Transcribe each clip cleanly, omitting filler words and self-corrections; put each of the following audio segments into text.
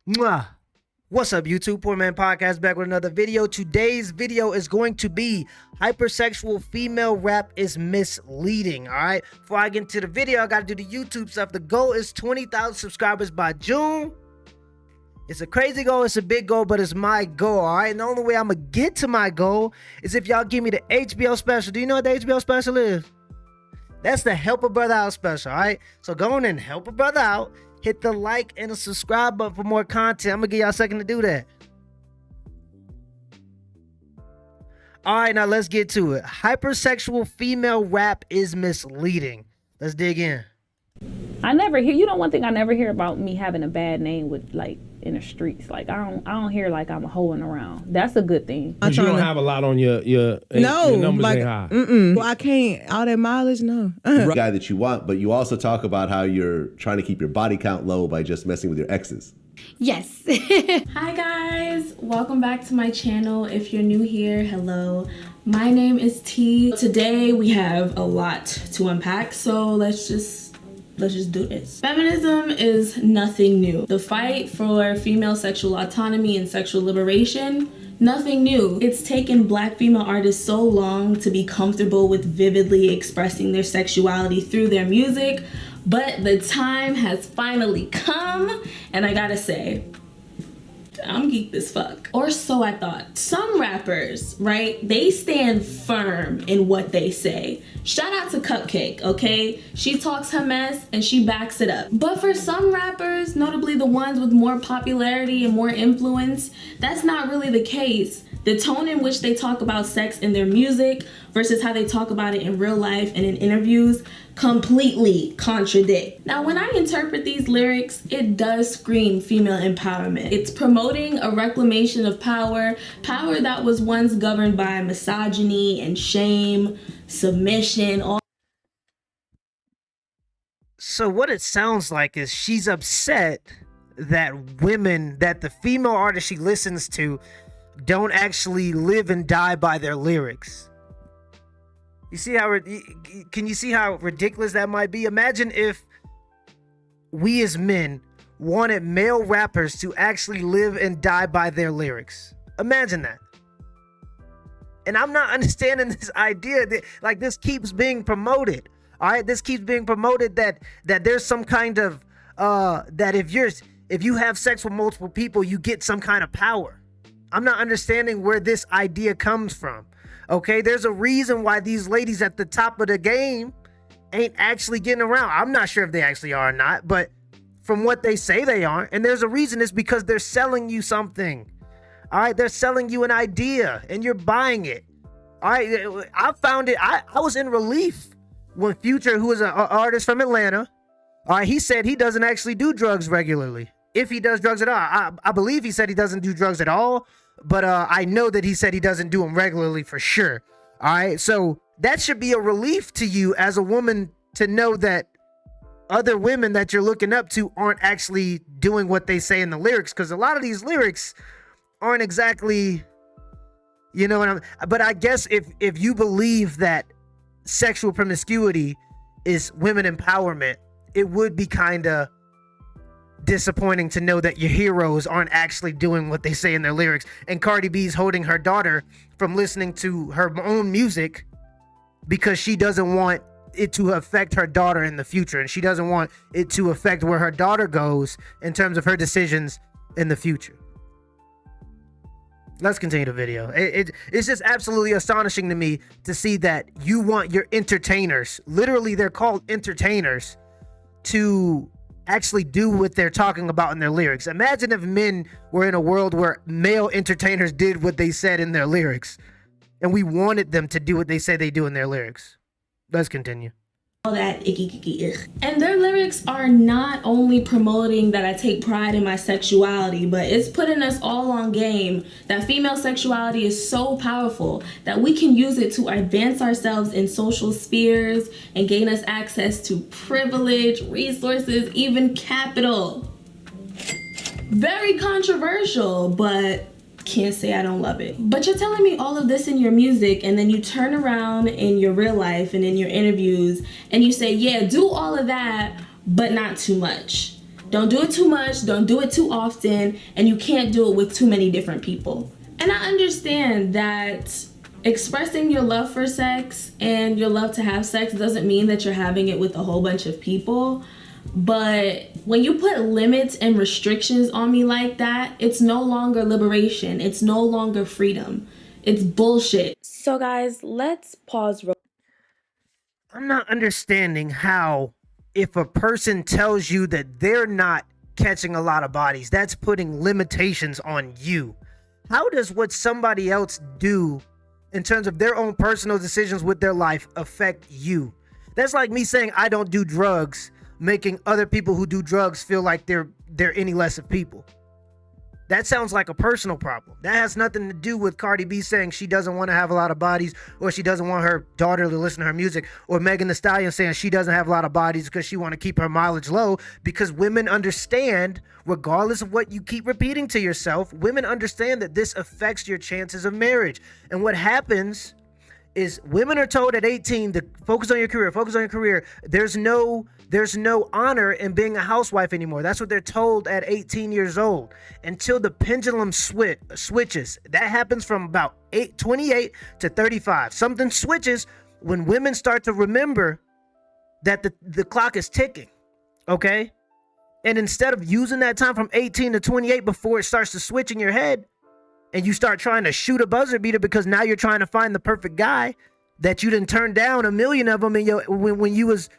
Mwah. What's up, YouTube? Poor.Mans.Podcast back with another video. Today's video is going to be hypersexual female rap is misleading, all right? Before I get into the video, I got to do the YouTube stuff. The goal is 20,000 subscribers by June. It's a crazy goal, it's a big goal, but it's my goal, all right? And the only way I'm going to get to my goal is if y'all give me the HBO special. Do you know what the HBO special is? That's the Help a Brother Out special, all right? So go on and help a brother out. Hit the like and the subscribe button for more content. I'm going to give y'all a second to do that. All right, now let's get to it. Hypersexual female rap is misleading. Let's dig in. I never hear, you know, one thing I never hear about me having a bad name with, like, in the streets. Like, I don't hear like I'm hoeing around. That's a good thing. But you don't have a lot on your numbers like, ain't high. Well, I can't, all that mileage, no. Guy that you want, but you also talk about how you're trying to keep your body count low by just messing with your exes. Yes. Hi guys, welcome back to my channel. If you're new here, hello. My name is T. Today we have a lot to unpack, so let's just do this. Feminism is nothing new. The fight for female sexual autonomy and sexual liberation, nothing new. It's taken Black female artists so long to be comfortable with vividly expressing their sexuality through their music, but the time has finally come, and I gotta say, I'm geeked as fuck. Or so I thought. Some rappers, right, they stand firm in what they say. Shout out to Cupcake, okay? She talks her mess and she backs it up. But for some rappers, notably the ones with more popularity and more influence, that's not really the case. The tone in which they talk about sex in their music versus how they talk about it in real life and in interviews completely contradict. Now, when I interpret these lyrics, it does scream female empowerment. It's promoting a reclamation of power that was once governed by misogyny and shame, submission, all. So what it sounds like is she's upset that women, that the female artists she listens to don't actually live and die by their lyrics. You see how, can you see how ridiculous that might be? Imagine if we as men wanted male rappers to actually live and die by their lyrics. Imagine that. And I'm not understanding this idea that, like, this keeps being promoted. All right, this keeps being promoted that there's some kind of that if you have sex with multiple people, you get some kind of power. I'm not understanding where this idea comes from. Okay, there's a reason why these ladies at the top of the game ain't actually getting around. I'm not sure if they actually are or not, but from what they say they aren't. And there's a reason. It's because they're selling you something. All right, they're selling you an idea and you're buying it. All right, I found it. I was in relief when Future, who is an artist from Atlanta, all right, he said he doesn't actually do drugs regularly. If he does drugs at all. I believe he said he doesn't do drugs at all. But I know that he said he doesn't do them regularly for sure. All right. So that should be a relief to you as a woman to know that other women that you're looking up to aren't actually doing what they say in the lyrics. Because a lot of these lyrics aren't exactly, you know what I'm. But I guess if you believe that sexual promiscuity is women empowerment, it would be kind of disappointing to know that your heroes aren't actually doing what they say in their lyrics. And Cardi B's holding her daughter from listening to her own music because she doesn't want it to affect her daughter in the future, and she doesn't want it to affect where her daughter goes in terms of her decisions in the future. Let's continue the video. It's just absolutely astonishing to me to see that you want your entertainers, literally they're called entertainers, to actually do what they're talking about in their lyrics. Imagine if men were in a world where male entertainers did what they said in their lyrics, and we wanted them to do what they say they do in their lyrics. Let's continue. All that icky. And their lyrics are not only promoting that I take pride in my sexuality, but it's putting us all on game that female sexuality is so powerful that we can use it to advance ourselves in social spheres and gain us access to privilege, resources, even capital. Very controversial, but can't say I don't love it. But you're telling me all of this in your music, and then you turn around in your real life and in your interviews and you say, yeah, do all of that, but not too much. Don't do it too much, don't do it too often, and you can't do it with too many different people. And I understand that expressing your love for sex and your love to have sex doesn't mean that you're having it with a whole bunch of people. But when you put limits and restrictions on me like that, it's no longer liberation. It's no longer freedom. It's bullshit. So guys, let's pause. I'm not understanding how, if a person tells you that they're not catching a lot of bodies, that's putting limitations on you. How does what somebody else do in terms of their own personal decisions with their life affect you? That's like me saying I don't do drugs, making other people who do drugs feel like they're any less of people. That sounds like a personal problem. That has nothing to do with Cardi B saying she doesn't want to have a lot of bodies, or she doesn't want her daughter to listen to her music, or Megan Thee Stallion saying she doesn't have a lot of bodies because she want to keep her mileage low. Because women understand, regardless of what you keep repeating to yourself, women understand that this affects your chances of marriage. And what happens is women are told at 18 to focus on your career. There's no honor in being a housewife anymore. That's what they're told at 18 years old, until the pendulum switches. That happens from about 28 to 35. Something switches when women start to remember that the clock is ticking, okay? And instead of using that time from 18 to 28 before it starts to switch in your head, and you start trying to shoot a buzzer beater because now you're trying to find the perfect guy that you didn't turn down a million of them when you was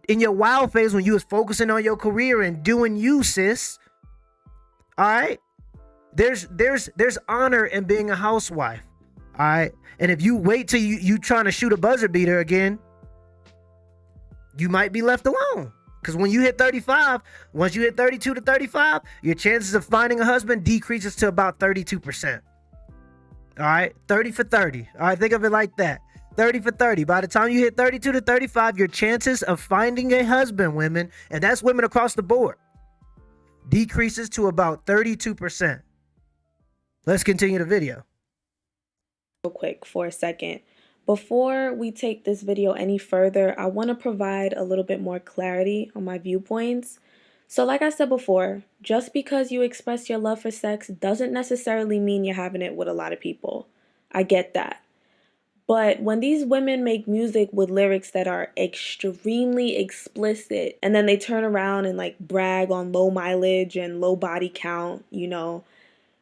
in your wild phase, when you was focusing on your career and doing you, sis. All right? There's honor in being a housewife. All right? And if you wait till you trying to shoot a buzzer beater again, you might be left alone. Because when you hit 35, once you hit 32 to 35, your chances of finding a husband decreases to about 32%. All right? 30 for 30. All right? Think of it like that. 30 for 30. By the time you hit 32 to 35, your chances of finding a husband, women, and that's women across the board, decreases to about 32%. Let's continue the video. Real quick for a second. Before we take this video any further, I want to provide a little bit more clarity on my viewpoints. So like I said before, just because you express your love for sex doesn't necessarily mean you're having it with a lot of people. I get that. But when these women make music with lyrics that are extremely explicit, and then they turn around and like brag on low mileage and low body count, you know,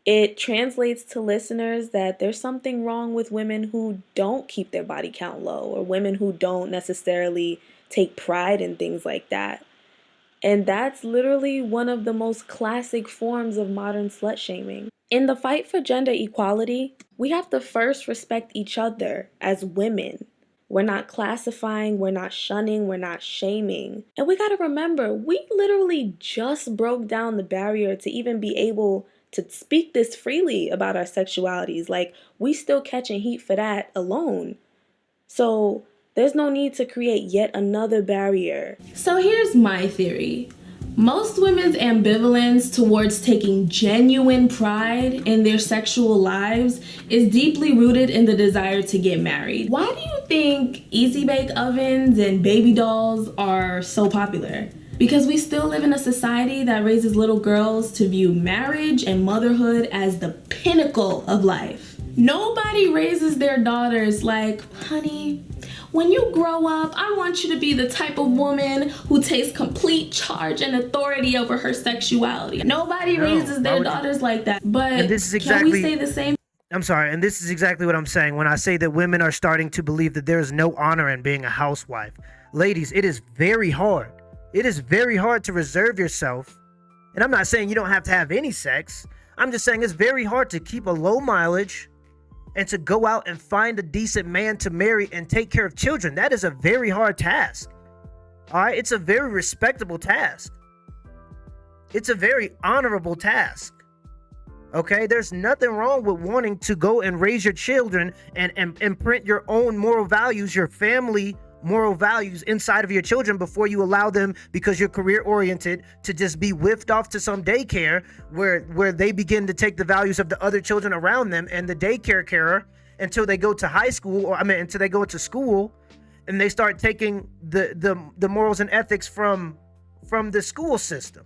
it translates to listeners that there's something wrong with women who don't keep their body count low, or women who don't necessarily take pride in things like that. And that's literally one of the most classic forms of modern slut shaming. In the fight for gender equality, we have to first respect each other as women. We're not classifying, we're not shunning, we're not shaming. And we gotta remember, we literally just broke down the barrier to even be able to speak this freely about our sexualities. Like, we still catching heat for that alone. So there's no need to create yet another barrier. So here's my theory. Most women's ambivalence towards taking genuine pride in their sexual lives is deeply rooted in the desire to get married. Why do you think easy bake ovens and baby dolls are so popular? Because we still live in a society that raises little girls to view marriage and motherhood as the pinnacle of life. Nobody raises their daughters like, honey, when you grow up, I want you to be the type of woman who takes complete charge and authority over her sexuality. Nobody raises their daughters like that. But and this is exactly, can we say the same? I'm sorry, and this is exactly what I'm saying when I say that women are starting to believe that there is no honor in being a housewife. Ladies, it is very hard. It is very hard to reserve yourself. And I'm not saying you don't have to have any sex. I'm just saying it's very hard to keep a low mileage and to go out and find a decent man to marry and take care of children. That is a very hard task. All right? It's a very respectable task. It's a very honorable task. Okay? There's nothing wrong with wanting to go and raise your children and imprint your own moral values, your family moral values inside of your children before you allow them, because you're career oriented, to just be whiffed off to some daycare where they begin to take the values of the other children around them and the daycare carer until they go to high school, or until they go to school and they start taking the morals and ethics from the school system.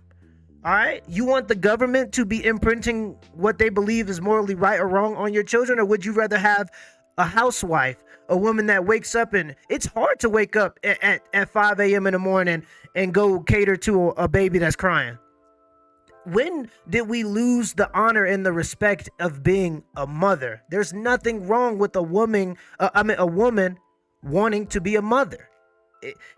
All right, you want the government to be imprinting what they believe is morally right or wrong on your children, or would you rather have a housewife, a woman that wakes up, and it's hard to wake up at 5 a.m. in the morning and go cater to a baby that's crying? When did we lose the honor and the respect of being a mother? There's nothing wrong with a woman wanting to be a mother.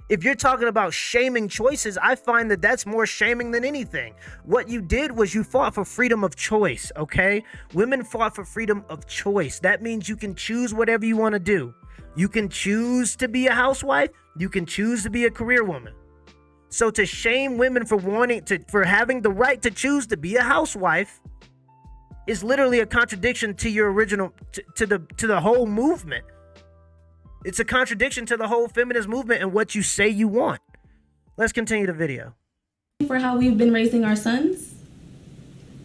If you're talking about shaming choices, I find that that's more shaming than anything. What you did was you fought for freedom of choice, okay? Women fought for freedom of choice. That means you can choose whatever you want to do. You can choose to be a housewife. You can choose to be a career woman. So to shame women for having the right to choose to be a housewife is literally a contradiction to your original, to the whole movement. It's a contradiction to the whole feminist movement and what you say you want. Let's continue the video. For how we've been raising our sons?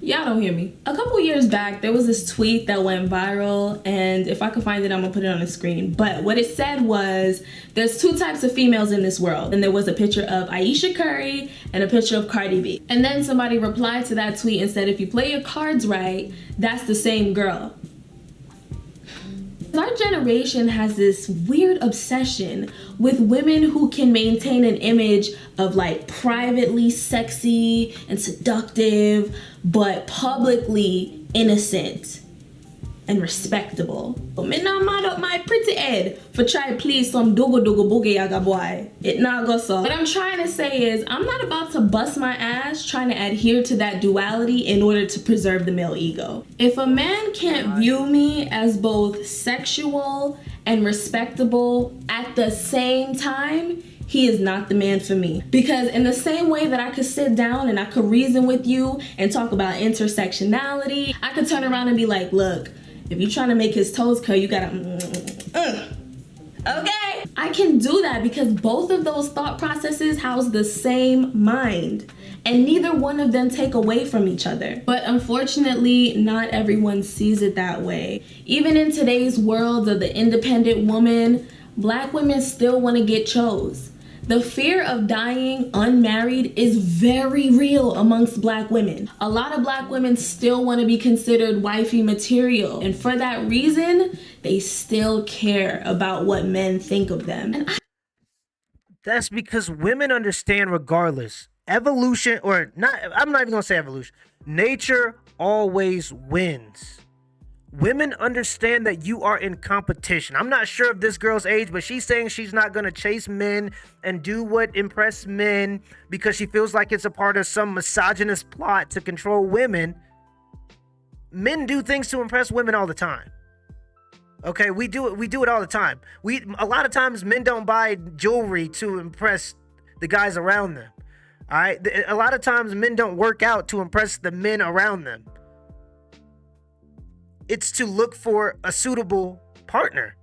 Y'all don't hear me. A couple years back, there was this tweet that went viral, and if I could find it, I'm gonna put it on the screen. But what it said was, there's two types of females in this world. And there was a picture of Aisha Curry and a picture of Cardi B. And then somebody replied to that tweet and said, if you play your cards right, that's the same girl. Our generation has this weird obsession with women who can maintain an image of like privately sexy and seductive, but publicly innocent and respectable. But me not mad up my pretty head for try to please some dogo boogie yaga boy. It not go so. What I'm trying to say is I'm not about to bust my ass trying to adhere to that duality in order to preserve the male ego. If a man can't view me as both sexual and respectable at the same time, he is not the man for me. Because in the same way that I could sit down and I could reason with you and talk about intersectionality, I could turn around and be like, look, if you're trying to make his toes curl, you gotta, okay? I can do that because both of those thought processes house the same mind, and neither one of them take away from each other. But unfortunately, not everyone sees it that way. Even in today's world of the independent woman, Black women still wanna get chose. The fear of dying unmarried is very real amongst Black women. A lot of Black women still want to be considered wifey material. And for that reason, they still care about what men think of them. That's because women understand regardless. Evolution, or not, I'm not even going to say evolution. Nature always wins. Women understand that you are in competition. I'm not sure of this girl's age, but she's saying she's not going to chase men and do what impress men because she feels like it's a part of some misogynist plot to control women. Men do things to impress women all the time. Okay, we do it all the time. A lot of times men don't buy jewelry to impress the guys around them. All right, a lot of times men don't work out to impress the men around them. It's to look for a suitable partner.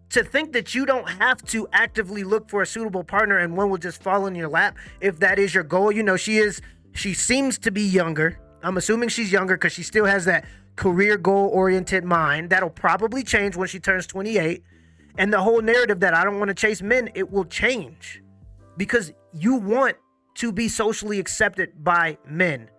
To think that you don't have to actively look for a suitable partner and one will just fall in your lap if that is your goal. You know, she seems to be younger. I'm assuming she's younger because she still has that career goal-oriented mind. That'll probably change when she turns 28. And the whole narrative that I don't want to chase men, it will change. Because you want to be socially accepted by men.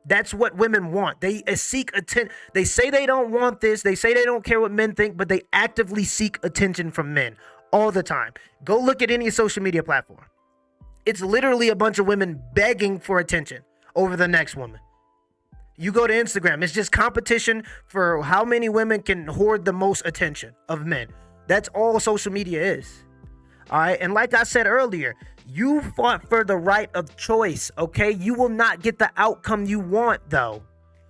That's what women want. They seek attention. They say they don't want this. They say they don't care what men think, but they actively seek attention from men all the time. Go look at any social media platform. It's literally a bunch of women begging for attention over the next woman. You go to Instagram, it's just competition for how many women can hoard the most attention of men. That's all social media is. All right. And like I said earlier, you fought for the right of choice. Okay. You will not get the outcome you want, though.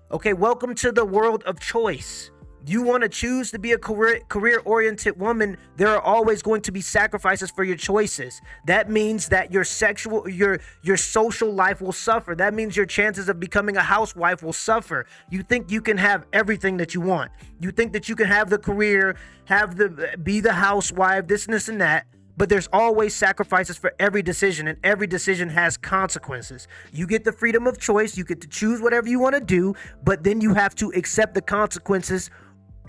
Okay. Welcome to the world of choice. You want to choose to be a career-oriented woman. There are always going to be sacrifices for your choices. That means that your social life will suffer. That means your chances of becoming a housewife will suffer. You think you can have everything that you want. You think that you can have the career, be the housewife, this and that. But there's always sacrifices for every decision, and every decision has consequences. You get the freedom of choice. You get to choose whatever you want to do, but then you have to accept the consequences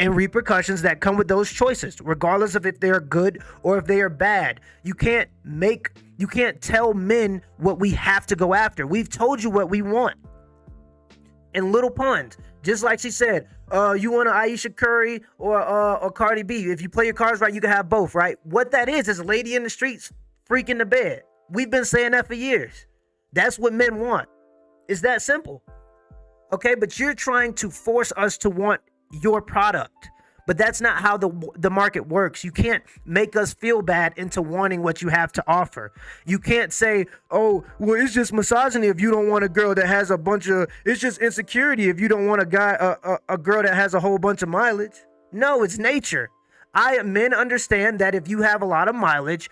and repercussions that come with those choices, regardless of if they're good or if they are bad. You can't tell men what we have to go after. We've told you what we want. in little puns. Just like she said, you want an Aisha Curry or Cardi B. If you play your cards right, you can have both, right? What that is a lady in the streets freaking the bed. We've been saying that for years. That's what men want. It's that simple. Okay, but you're trying to force us to want your product. But that's not how the market works. You can't make us feel bad into wanting what you have to offer. You can't say, oh, well, it's just misogyny if you don't want a girl that has a bunch of, it's just insecurity if you don't want a girl that has a whole bunch of mileage. No, it's nature. Men understand that if you have a lot of mileage,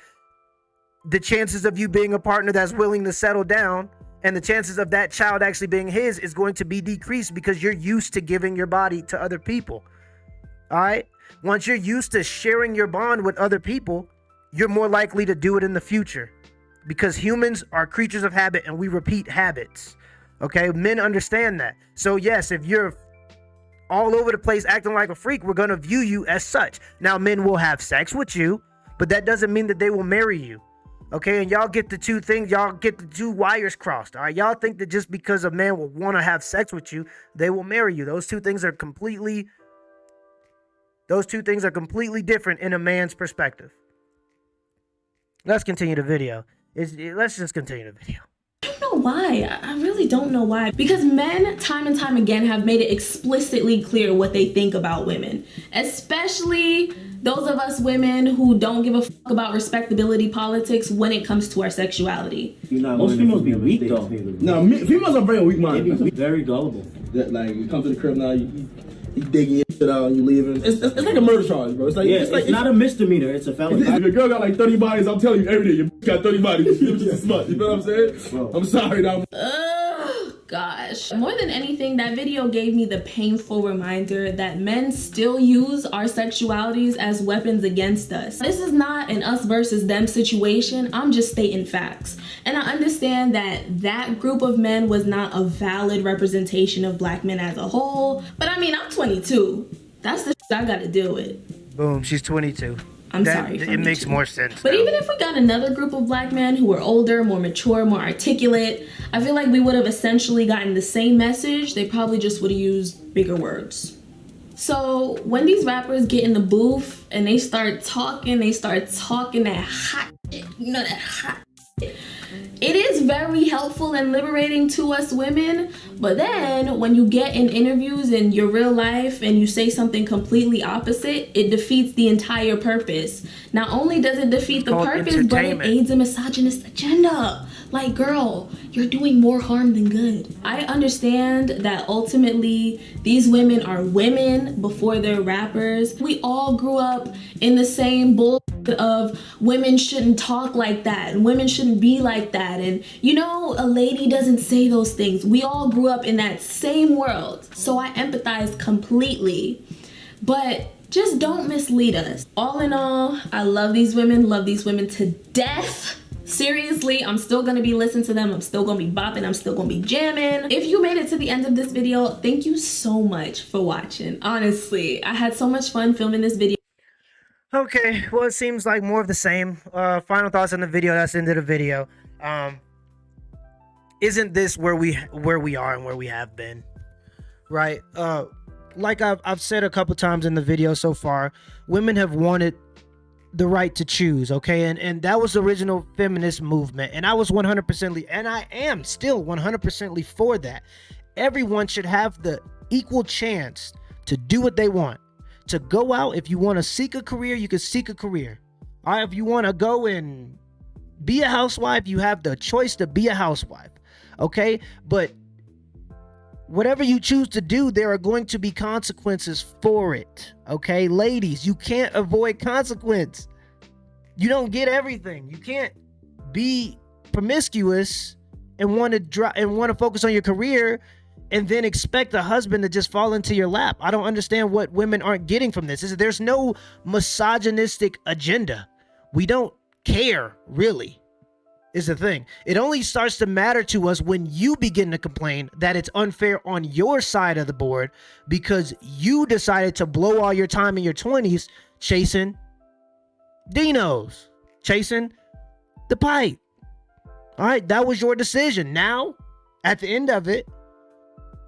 the chances of you being a partner that's willing to settle down and the chances of that child actually being his is going to be decreased because you're used to giving your body to other people. All right. Once you're used to sharing your bond with other people, you're more likely to do it in the future because humans are creatures of habit and we repeat habits. Okay. Men understand that. So yes, if you're all over the place acting like a freak, we're going to view you as such. Now, men will have sex with you, but that doesn't mean that they will marry you. Okay. And y'all get the two things, y'all get the two wires crossed. All right. Y'all think that just because a man will want to have sex with you, they will marry you. Those two things are completely different in a man's perspective. Let's continue the video. Let's just continue the video. I don't know why. I really don't know why. Because men, time and time again, have made it explicitly clear what they think about women. Especially those of us women who don't give a fuck about respectability politics when it comes to our sexuality. Most females be weak, though. No, females are very weak-minded. Very gullible. That, like, you come to the crib now, you digging your shit out and you leaving. It's like a murder charge, bro. It's not a misdemeanor. It's a felony. If your girl got like 30 bodies, I'm telling you every day, your got 30 bodies. You're just a smut. You know what I'm saying? Bro. I'm sorry now. Gosh. More than anything, that video gave me the painful reminder that men still use our sexualities as weapons against us. This is not an us versus them situation. I'm just stating facts. And I understand that that group of men was not a valid representation of black men as a whole. But I mean, I'm 22. That's the shit I gotta deal with. Boom, she's 22. I'm sorry. It makes more sense. But even if we got another group of black men who were older, more mature, more articulate, I feel like we would have essentially gotten the same message. They probably just would have used bigger words. So when these rappers get in the booth and they start talking that hot shit, you know, that hot shit. It is very helpful and liberating to us women, but then when you get in interviews in your real life and you say something completely opposite, it defeats the entire purpose. Not only does it defeat the purpose, but it aids a misogynist agenda. Like, girl, you're doing more harm than good. I understand that ultimately these women are women before they're rappers. We all grew up in the same bullshit of women shouldn't talk like that and women shouldn't be like that, and you know, a lady doesn't say those things. We all grew up in that same world, so I empathize completely, but just don't mislead us. All in all, I love these women to death. Seriously, I'm still gonna be listening to them. I'm still gonna be bopping. I'm still gonna be jamming. If you made it to the end of this video, thank you so much for watching. Honestly, I had so much fun filming this video. Okay, well, it seems like more of the same. Final thoughts on the video. That's the end of the video. Isn't this where we are and where we have been? Right? Like I've said a couple times in the video so far, women have wanted the right to choose, okay? And that was the original feminist movement. And I was 100%, and I am still 100% for that. Everyone should have the equal chance to do what they want. To go out, if you want to seek a career, you can seek a career. All right, if you want to go and be a housewife, you have the choice to be a housewife. Okay, but whatever you choose to do, there are going to be consequences for it. Okay, ladies, you can't avoid consequence. You don't get everything. You can't be promiscuous and want to focus on your career and then expect a husband to just fall into your lap. I don't understand what women aren't getting from this. There's no misogynistic agenda. We don't care, really, is the thing. It only starts to matter to us when you begin to complain that it's unfair on your side of the board because you decided to blow all your time in your 20s chasing Dinos, chasing the pipe. All right, that was your decision. Now, at the end of it,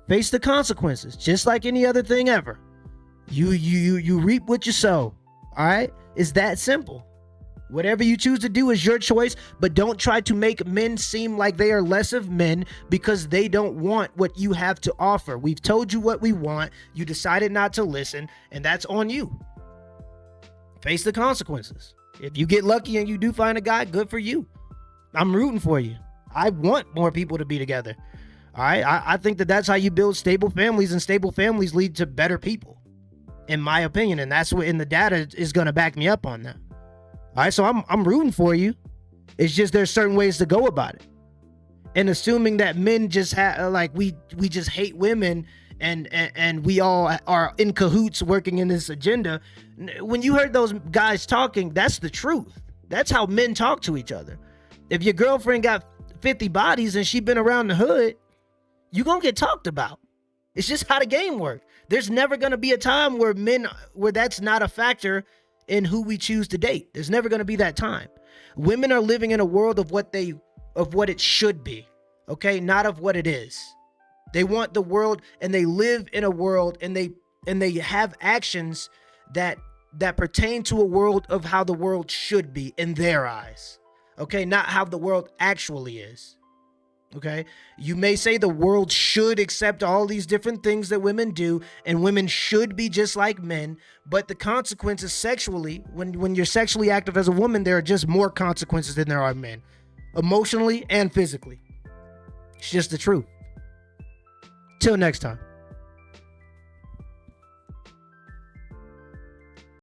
Face the consequences, just like any other thing ever. You reap what you sow. All right? It's that simple. Whatever you choose to do is your choice, but don't try to make men seem like they are less of men because they don't want what you have to offer. We've told you what we want. You decided not to listen, and that's on you. Face the consequences. If you get lucky and you do find a guy, good for you. I'm rooting for you. I want more people to be together. All right? I think that that's how you build stable families, and stable families lead to better people, in my opinion, and that's what, and the data is going to back me up on that. All right, so I'm rooting for you. It's just there's certain ways to go about it. And assuming that men just have we just hate women and we all are in cahoots working in this agenda. When you heard those guys talking, that's the truth. That's how men talk to each other. If your girlfriend got 50 bodies and she been around the hood, you gonna get talked about. It's just how the game works. There's never gonna be a time where that's not a factor in who we choose to date. There's never going to be that time. Women are living in a world of what it should be, okay? Not of what it is. They want the world, and they live in a world, and they have actions that pertain to a world of how the world should be in their eyes, okay? Not how the world actually is. Okay, you may say the world should accept all these different things that women do, and women should be just like men, but the consequences sexually, when you're sexually active as a woman, there are just more consequences than there are men, emotionally and physically. It's just the truth. Till next time.